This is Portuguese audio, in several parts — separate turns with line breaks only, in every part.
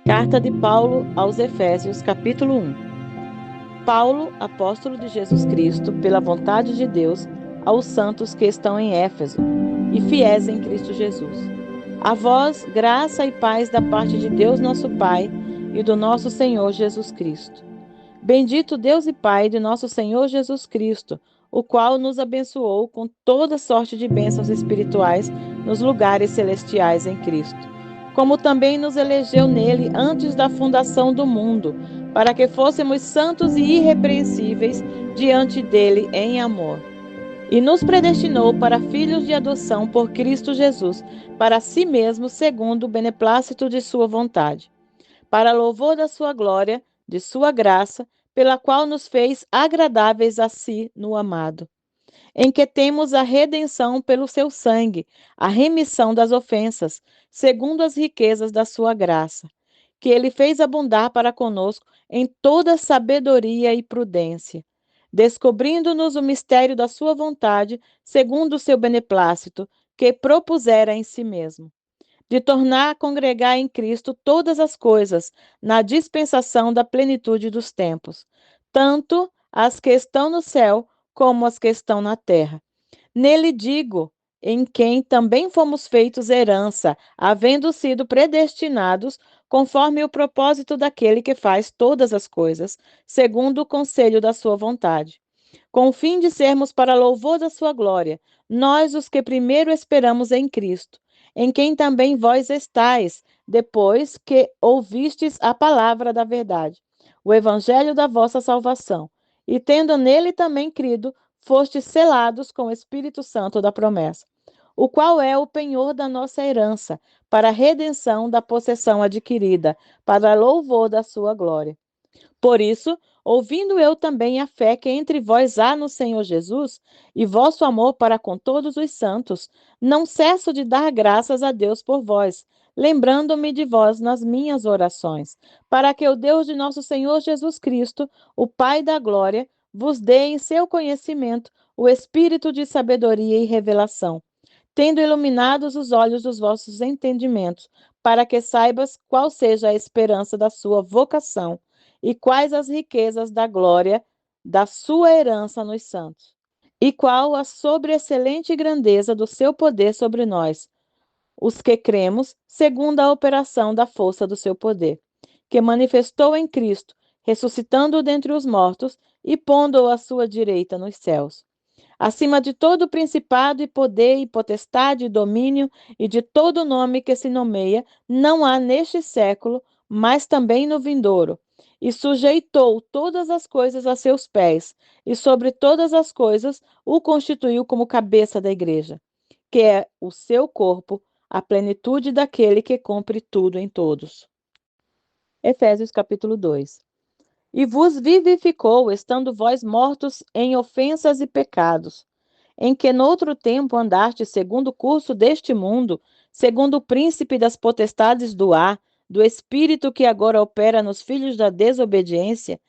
Carta de Paulo aos Efésios, capítulo 1. Paulo, apóstolo de Jesus Cristo, pela vontade de Deus, aos santos que estão em Éfeso e fiéis em Cristo Jesus. A vós, graça e paz da parte de Deus nosso Pai e do nosso Senhor Jesus Cristo. Bendito Deus e Pai de nosso Senhor Jesus Cristo, o qual nos abençoou com toda sorte de bênçãos espirituais nos lugares celestiais em Cristo, como também nos elegeu nele antes da fundação do mundo, para que fôssemos santos e irrepreensíveis diante dele em amor. E nos predestinou para filhos de adoção por Cristo Jesus, para si mesmo, segundo o beneplácito de sua vontade, para louvor da sua glória, de sua graça, pela qual nos fez agradáveis a si no amado, em que temos a redenção pelo seu sangue, a remissão das ofensas, segundo as riquezas da sua graça, que ele fez abundar para conosco em toda sabedoria e prudência, descobrindo-nos o mistério da sua vontade, segundo o seu beneplácito, que propusera em si mesmo, de tornar a congregar em Cristo todas as coisas, na dispensação da plenitude dos tempos, tanto as que estão no céu como as que estão na terra. Nele digo, em quem também fomos feitos herança, havendo sido predestinados, conforme o propósito daquele que faz todas as coisas, segundo o conselho da sua vontade, com o fim de sermos para louvor da sua glória, nós os que primeiro esperamos em Cristo, em quem também vós estáis, depois que ouvistes a palavra da verdade, o evangelho da vossa salvação, e tendo nele também crido, fostes selados com o Espírito Santo da promessa, o qual é o penhor da nossa herança, para a redenção da possessão adquirida, para louvor da sua glória. Por isso, ouvindo eu também a fé que entre vós há no Senhor Jesus, e vosso amor para com todos os santos, não cesso de dar graças a Deus por vós, lembrando-me de vós nas minhas orações, para que o Deus de nosso Senhor Jesus Cristo, o Pai da glória, vos dê em seu conhecimento o espírito de sabedoria e revelação, tendo iluminados os olhos dos vossos entendimentos, para que saibas qual seja a esperança da sua vocação e quais as riquezas da glória da sua herança nos santos, e qual a sobreexcelente grandeza do seu poder sobre nós, os que cremos, segundo a operação da força do seu poder, que manifestou em Cristo, ressuscitando-o dentre os mortos e pondo-o à sua direita nos céus, acima de todo principado e poder e potestade e domínio e de todo nome que se nomeia, não há neste século, mas também no vindouro. E sujeitou todas as coisas a seus pés, e sobre todas as coisas o constituiu como cabeça da igreja, que é o seu corpo, a plenitude daquele que cumpre tudo em todos. Efésios capítulo 2. E vos vivificou, estando vós mortos em ofensas e pecados, em que noutro tempo andastes segundo o curso deste mundo, segundo o príncipe das potestades do ar, do espírito que agora opera nos filhos da desobediência,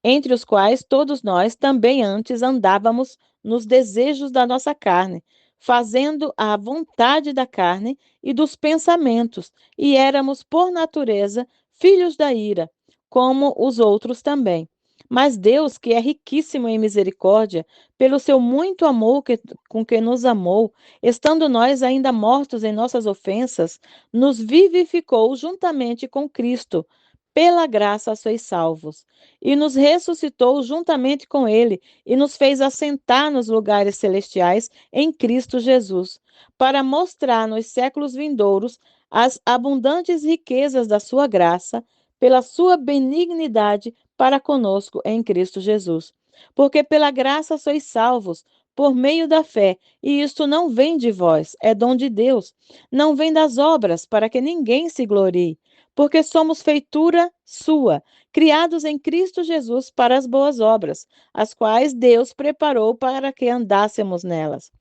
entre os quais todos nós também antes andávamos nos desejos da nossa carne, fazendo a vontade da carne e dos pensamentos, e éramos por natureza filhos da ira, como os outros também. Mas Deus, que é riquíssimo em misericórdia, pelo seu muito amor com que nos amou, estando nós ainda mortos em nossas ofensas, nos vivificou juntamente com Cristo. Pela graça sois salvos. E nos ressuscitou juntamente com ele, e nos fez assentar nos lugares celestiais em Cristo Jesus, para mostrar nos séculos vindouros as abundantes riquezas da sua graça, pela sua benignidade para conosco em Cristo Jesus. Porque pela graça sois salvos, por meio da fé, e isto não vem de vós, é dom de Deus. Não vem das obras, para que ninguém se glorie, porque somos feitura sua, criados em Cristo Jesus para as boas obras, as quais Deus preparou para que andássemos nelas.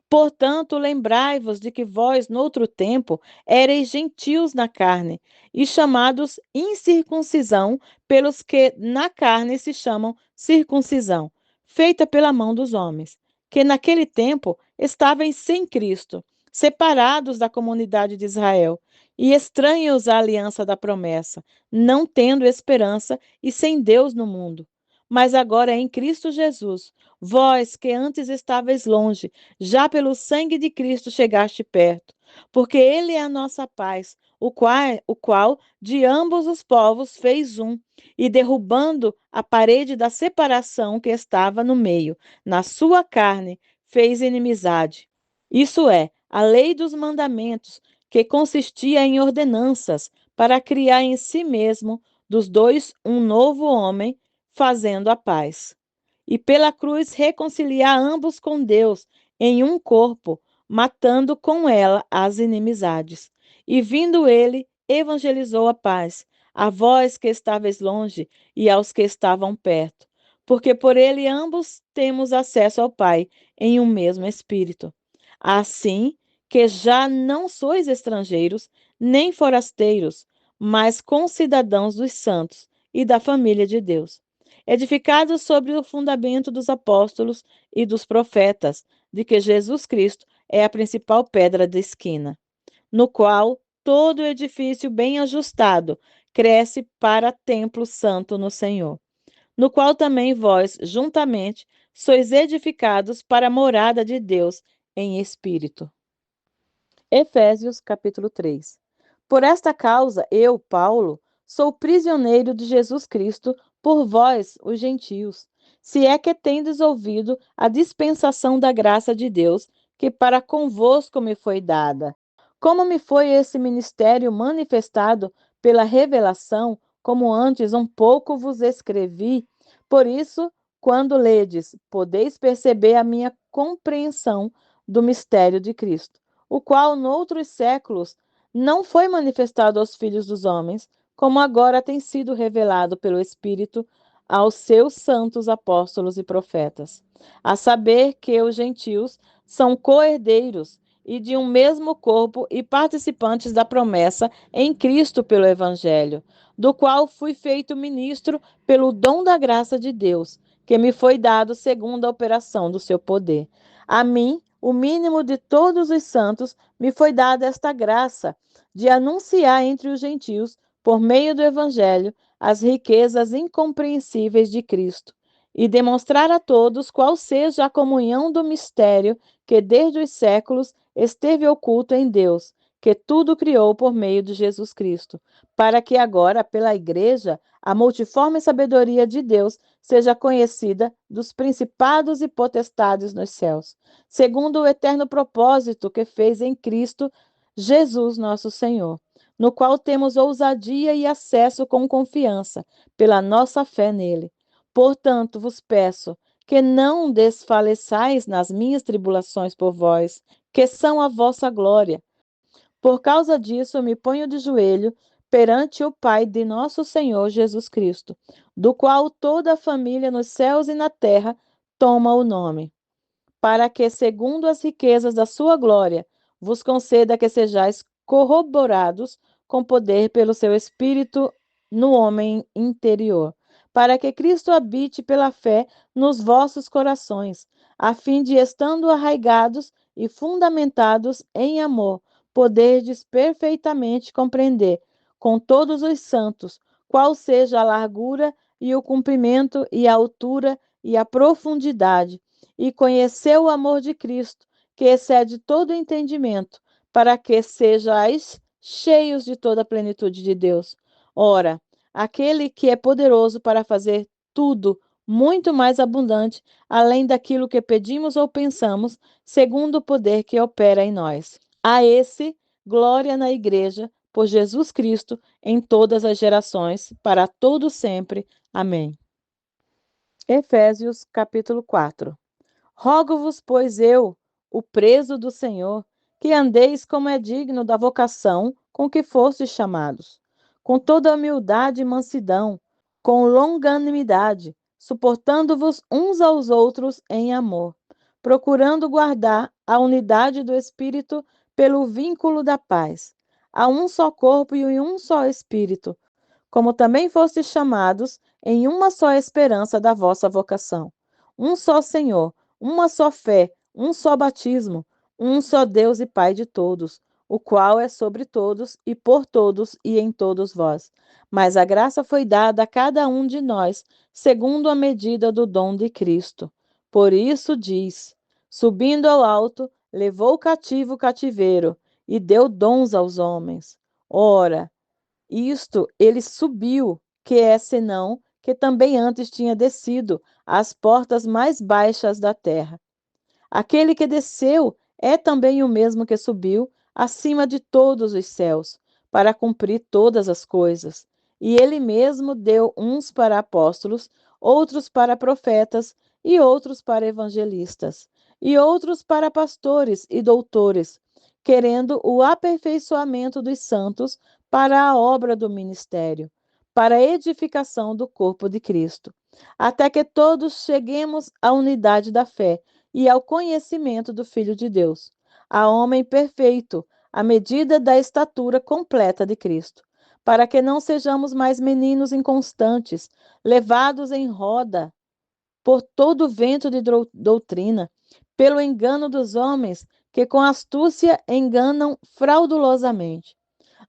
Portanto, lembrai-vos de que vós, noutro tempo, éreis gentios na carne, e chamados incircuncisão pelos que na carne se chamam circuncisão, feita pela mão dos homens, que naquele tempo estavam sem Cristo, separados da comunidade de Israel, e estranhos à aliança da promessa, não tendo esperança e sem Deus no mundo. Mas agora é em Cristo Jesus, vós que antes estáveis longe, já pelo sangue de Cristo chegaste perto, porque Ele é a nossa paz, o qual de ambos os povos fez um, e derrubando a parede da separação que estava no meio, na sua carne, fez inimizade. Isso é, a lei dos mandamentos, que consistia em ordenanças para criar em si mesmo dos dois um novo homem, fazendo a paz. E pela cruz reconciliar ambos com Deus em um corpo, matando com ela as inimizades. E vindo ele, evangelizou a paz, a vós que estáveis longe e aos que estavam perto, porque por ele ambos temos acesso ao Pai em um mesmo Espírito. Assim que já não sois estrangeiros, nem forasteiros, mas concidadãos dos santos e da família de Deus, edificados sobre o fundamento dos apóstolos e dos profetas, de que Jesus Cristo é a principal pedra da esquina, no qual todo edifício bem ajustado cresce para templo santo no Senhor, no qual também vós, juntamente, sois edificados para a morada de Deus em espírito. Efésios capítulo 3. Por esta causa, eu, Paulo, sou prisioneiro de Jesus Cristo por vós, os gentios, se é que tendes ouvido a dispensação da graça de Deus, que para convosco me foi dada. Como me foi esse ministério manifestado pela revelação, como antes um pouco vos escrevi, por isso, quando ledes, podeis perceber a minha compreensão do mistério de Cristo, o qual noutros séculos não foi manifestado aos filhos dos homens, como agora tem sido revelado pelo Espírito aos seus santos apóstolos e profetas, a saber que os gentios são co-herdeiros e de um mesmo corpo e participantes da promessa em Cristo pelo Evangelho, do qual fui feito ministro pelo dom da graça de Deus, que me foi dado segundo a operação do seu poder. A mim, o mínimo de todos os santos, me foi dada esta graça de anunciar entre os gentios, por meio do Evangelho, as riquezas incompreensíveis de Cristo, e demonstrar a todos qual seja a comunhão do mistério que desde os séculos esteve oculto em Deus, que tudo criou por meio de Jesus Cristo, para que agora, pela Igreja, a multiforme sabedoria de Deus seja conhecida dos principados e potestades nos céus, segundo o eterno propósito que fez em Cristo Jesus, nosso Senhor, no qual temos ousadia e acesso com confiança, pela nossa fé nele. Portanto, vos peço que não desfaleçais nas minhas tribulações por vós, que são a vossa glória. Por causa disso, eu me ponho de joelho perante o Pai de nosso Senhor Jesus Cristo, do qual toda a família nos céus e na terra toma o nome, para que, segundo as riquezas da sua glória, vos conceda que sejais corroborados com poder pelo seu Espírito no homem interior, para que Cristo habite pela fé nos vossos corações, a fim de, estando arraigados e fundamentados em amor, poderdes perfeitamente compreender com todos os santos qual seja a largura e o comprimento e a altura e a profundidade, e conhecer o amor de Cristo, que excede todo entendimento, para que sejais cheios de toda a plenitude de Deus. Ora, aquele que é poderoso para fazer tudo muito mais abundante, além daquilo que pedimos ou pensamos, segundo o poder que opera em nós. A esse, glória na Igreja, por Jesus Cristo, em todas as gerações, para todo sempre. Amém. Efésios capítulo 4. Rogo-vos, pois eu, o preso do Senhor, que andeis como é digno da vocação com que fostes chamados, com toda humildade e mansidão, com longanimidade, suportando-vos uns aos outros em amor, procurando guardar a unidade do Espírito pelo vínculo da paz. Há um só corpo e um só Espírito, como também fostes chamados em uma só esperança da vossa vocação. Um só Senhor, uma só fé, um só batismo, um só Deus e Pai de todos, o qual é sobre todos e por todos e em todos vós. Mas a graça foi dada a cada um de nós, segundo a medida do dom de Cristo. Por isso diz: subindo ao alto, levou cativo o cativeiro e deu dons aos homens. Ora, isto ele subiu, que é senão que também antes tinha descido às portas mais baixas da terra. Aquele que desceu é também o mesmo que subiu acima de todos os céus, para cumprir todas as coisas. E ele mesmo deu uns para apóstolos, outros para profetas, e outros para evangelistas, e outros para pastores e doutores, querendo o aperfeiçoamento dos santos para a obra do ministério, para a edificação do corpo de Cristo, até que todos cheguemos à unidade da fé e ao conhecimento do Filho de Deus, a homem perfeito, à medida da estatura completa de Cristo, para que não sejamos mais meninos inconstantes, levados em roda por todo vento de doutrina, pelo engano dos homens que com astúcia enganam fraudulosamente.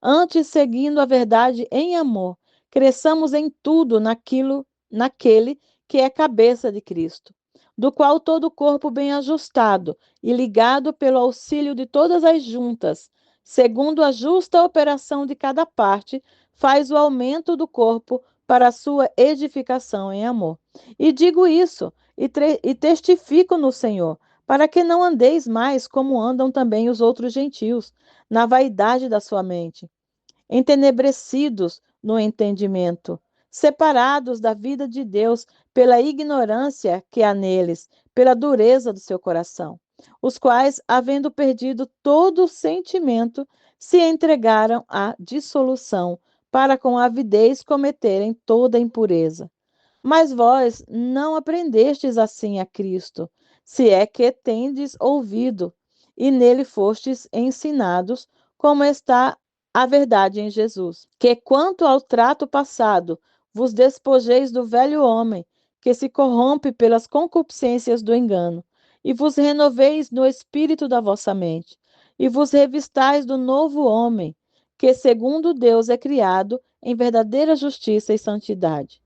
Antes, seguindo a verdade em amor, cresçamos em tudo naquele que é cabeça de Cristo, do qual todo o corpo bem ajustado e ligado pelo auxílio de todas as juntas, segundo a justa operação de cada parte, faz o aumento do corpo para a sua edificação em amor. E digo isso, e testifico no Senhor, para que não andeis mais como andam também os outros gentios, na vaidade da sua mente, entenebrecidos no entendimento, separados da vida de Deus pela ignorância que há neles, pela dureza do seu coração, os quais, havendo perdido todo o sentimento, se entregaram à dissolução, para com avidez cometerem toda impureza. Mas vós não aprendestes assim a Cristo, se é que tendes ouvido, e nele fostes ensinados, como está a verdade em Jesus. Que quanto ao trato passado, vos despojeis do velho homem, que se corrompe pelas concupiscências do engano, e vos renoveis no espírito da vossa mente, e vos revistais do novo homem, que segundo Deus é criado em verdadeira justiça e santidade.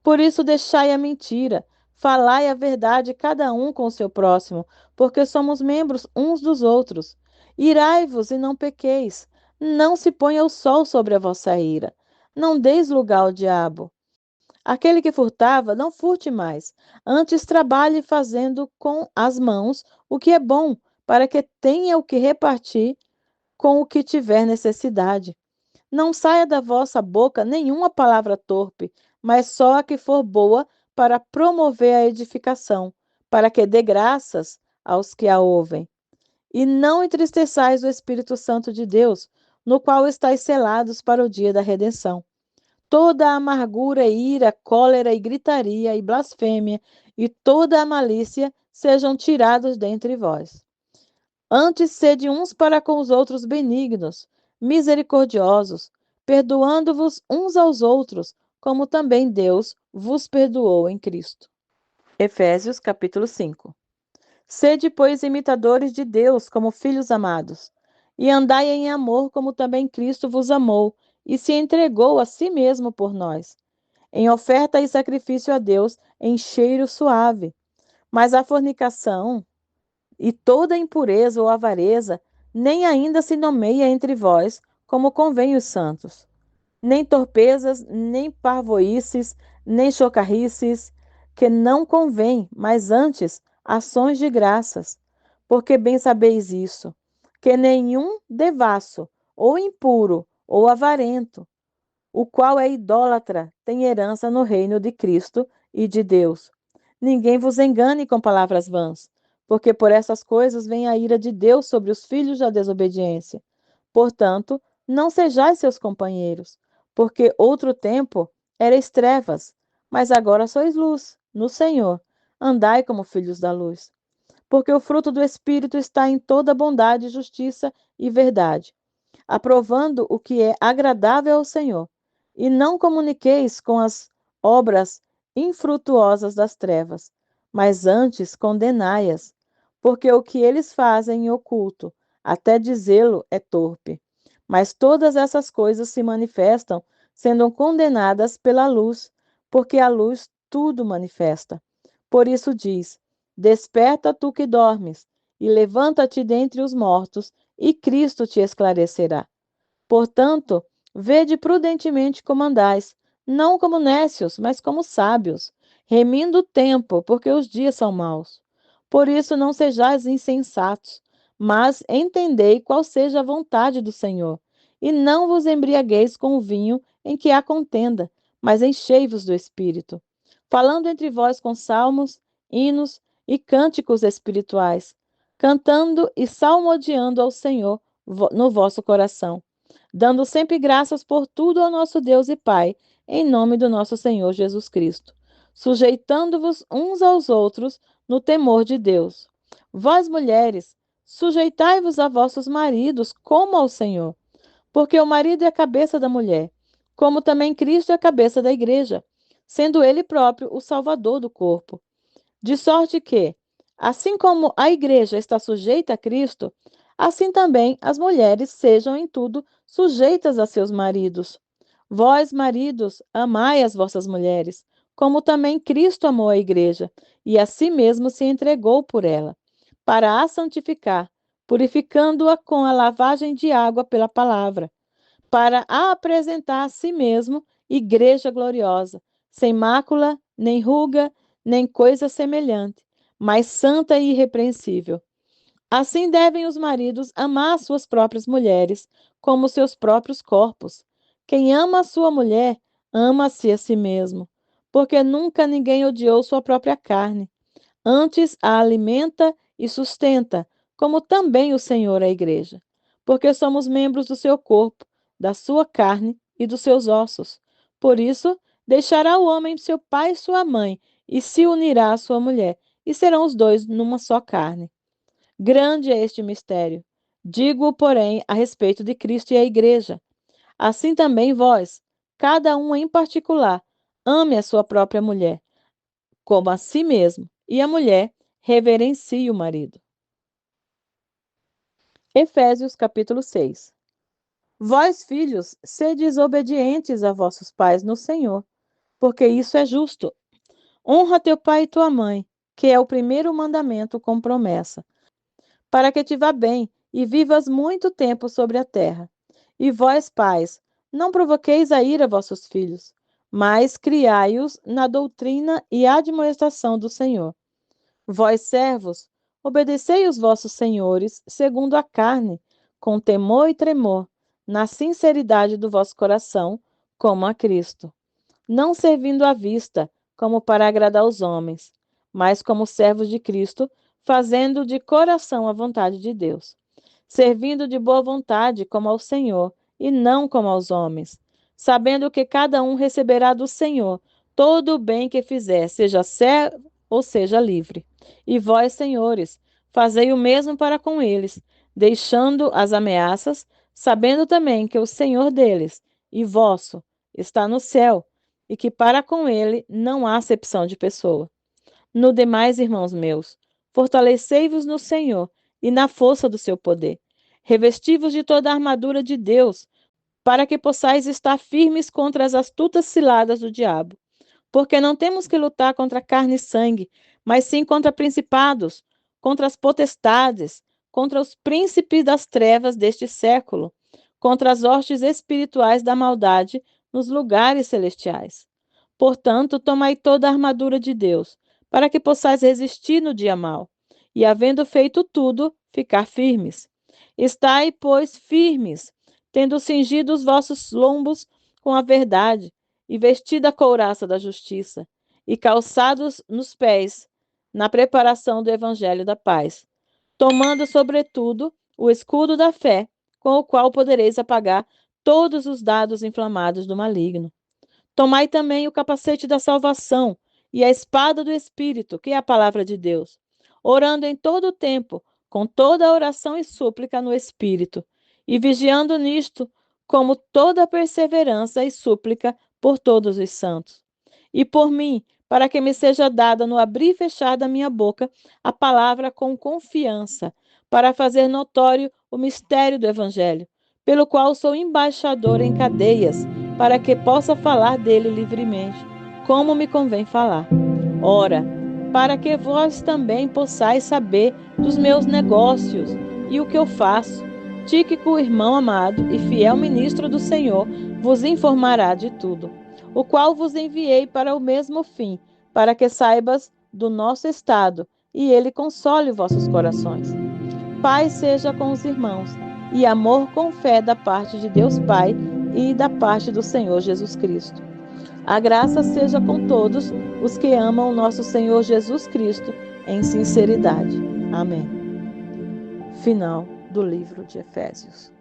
Por isso, deixai a mentira, falai a verdade cada um com o seu próximo, porque somos membros uns dos outros. Irai-vos e não pequeis. Não se ponha o sol sobre a vossa ira. Não deis lugar ao diabo. Aquele que furtava, não furte mais. Antes trabalhe fazendo com as mãos o que é bom, para que tenha o que repartir com o que tiver necessidade. Não saia da vossa boca nenhuma palavra torpe, mas só a que for boa para promover a edificação, para que dê graças aos que a ouvem. E não entristeçais o Espírito Santo de Deus, no qual estáis selados para o dia da redenção. Toda a amargura, ira, cólera e gritaria e blasfêmia e toda a malícia sejam tirados dentre vós. Antes, sede uns para com os outros benignos, misericordiosos, perdoando-vos uns aos outros, como também Deus vos perdoou em Cristo. Efésios capítulo 5. Sede, pois, imitadores de Deus como filhos amados, e andai em amor como também Cristo vos amou, e se entregou a si mesmo por nós, em oferta e sacrifício a Deus em cheiro suave. Mas a fornicação e toda impureza ou avareza nem ainda se nomeia entre vós, como convém os santos. Nem torpezas, nem parvoíces, nem chocarrices, que não convém, mas antes ações de graças. Porque bem sabeis isso, que nenhum devasso, ou impuro, ou avarento, o qual é idólatra, tem herança no reino de Cristo e de Deus. Ninguém vos engane com palavras vãs, porque por essas coisas vem a ira de Deus sobre os filhos da desobediência. Portanto, não sejais seus companheiros, porque outro tempo erais trevas, mas agora sois luz no Senhor. Andai como filhos da luz. Porque o fruto do Espírito está em toda bondade, justiça e verdade, aprovando o que é agradável ao Senhor. E não comuniqueis com as obras infrutuosas das trevas, mas antes condenai-as, porque o que eles fazem em oculto, até dizê-lo é torpe. Mas todas essas coisas se manifestam, sendo condenadas pela luz, porque a luz tudo manifesta. Por isso diz: Desperta tu que dormes, e levanta-te dentre os mortos, e Cristo te esclarecerá. Portanto, vede prudentemente como andais, não como nécios, mas como sábios, remindo o tempo, porque os dias são maus. Por isso não sejais insensatos, mas entendei qual seja a vontade do Senhor. E não vos embriagueis com o vinho em que há contenda, mas enchei-vos do Espírito, falando entre vós com salmos, hinos e cânticos espirituais, cantando e salmodiando ao Senhor no vosso coração, dando sempre graças por tudo ao nosso Deus e Pai, em nome do nosso Senhor Jesus Cristo, sujeitando-vos uns aos outros no temor de Deus. Vós, mulheres, sujeitai-vos a vossos maridos como ao Senhor, porque o marido é a cabeça da mulher, como também Cristo é a cabeça da igreja, sendo ele próprio o Salvador do corpo. De sorte que, assim como a igreja está sujeita a Cristo, assim também as mulheres sejam em tudo sujeitas a seus maridos. Vós, maridos, amai as vossas mulheres, como também Cristo amou a igreja, e a si mesmo se entregou por ela, para a santificar, purificando-a com a lavagem de água pela palavra, para a apresentar a si mesmo igreja gloriosa, sem mácula, nem ruga, nem coisa semelhante, mas santa e irrepreensível. Assim devem os maridos amar suas próprias mulheres, como seus próprios corpos. Quem ama a sua mulher, ama-se a si mesmo, porque nunca ninguém odiou sua própria carne. Antes a alimenta e sustenta, como também o Senhor a igreja, porque somos membros do seu corpo, da sua carne e dos seus ossos. Por isso, deixará o homem seu pai e sua mãe, e se unirá à sua mulher, e serão os dois numa só carne. Grande é este mistério. Digo, porém, a respeito de Cristo e a igreja. Assim também vós, cada um em particular, ame a sua própria mulher como a si mesmo, e a mulher reverencie o marido. Efésios capítulo 6. Vós, filhos, sedes obedientes a vossos pais no Senhor, porque isso é justo. Honra teu pai e tua mãe, que é o primeiro mandamento com promessa, para que te vá bem e vivas muito tempo sobre a terra. E vós, pais, não provoqueis a ira vossos filhos, mas criai-os na doutrina e admoestação do Senhor. Vós, servos, obedecei os vossos senhores segundo a carne, com temor e tremor, na sinceridade do vosso coração, como a Cristo, não servindo à vista, como para agradar os homens, mas como servos de Cristo, fazendo de coração a vontade de Deus, servindo de boa vontade como ao Senhor, e não como aos homens, sabendo que cada um receberá do Senhor todo o bem que fizer, seja servo ou seja livre. E vós, senhores, fazei o mesmo para com eles, deixando as ameaças, sabendo também que o Senhor deles e vosso está no céu, e que para com ele não há acepção de pessoa. No demais, irmãos meus, fortalecei-vos no Senhor e na força do seu poder. Revesti-vos de toda a armadura de Deus, para que possais estar firmes contra as astutas ciladas do diabo. Porque não temos que lutar contra carne e sangue, mas sim contra principados, contra as potestades, contra os príncipes das trevas deste século, contra as hostes espirituais da maldade nos lugares celestiais. Portanto, tomai toda a armadura de Deus, para que possais resistir no dia mau, e havendo feito tudo, ficar firmes. Estai, pois, firmes, tendo cingido os vossos lombos com a verdade, e vestida a couraça da justiça, e calçados nos pés, na preparação do evangelho da paz, tomando, sobretudo, o escudo da fé, com o qual podereis apagar todos os dardos inflamados do maligno. Tomai também o capacete da salvação e a espada do Espírito, que é a palavra de Deus, orando em todo o tempo, com toda a oração e súplica no Espírito, e vigiando nisto, como toda perseverança e súplica por todos os santos. E por mim, para que me seja dada no abrir e fechar da minha boca a palavra com confiança, para fazer notório o mistério do Evangelho, pelo qual sou embaixador em cadeias, para que possa falar dele livremente, como me convém falar. Ora, para que vós também possais saber dos meus negócios e o que eu faço, Tíquico, irmão amado e fiel ministro do Senhor, vos informará de tudo, o qual vos enviei para o mesmo fim, para que saibas do nosso estado, e ele console vossos corações. Paz seja com os irmãos, e amor com fé da parte de Deus Pai e da parte do Senhor Jesus Cristo. A graça seja com todos os que amam nosso Senhor Jesus Cristo em sinceridade. Amém. Final do livro de Efésios.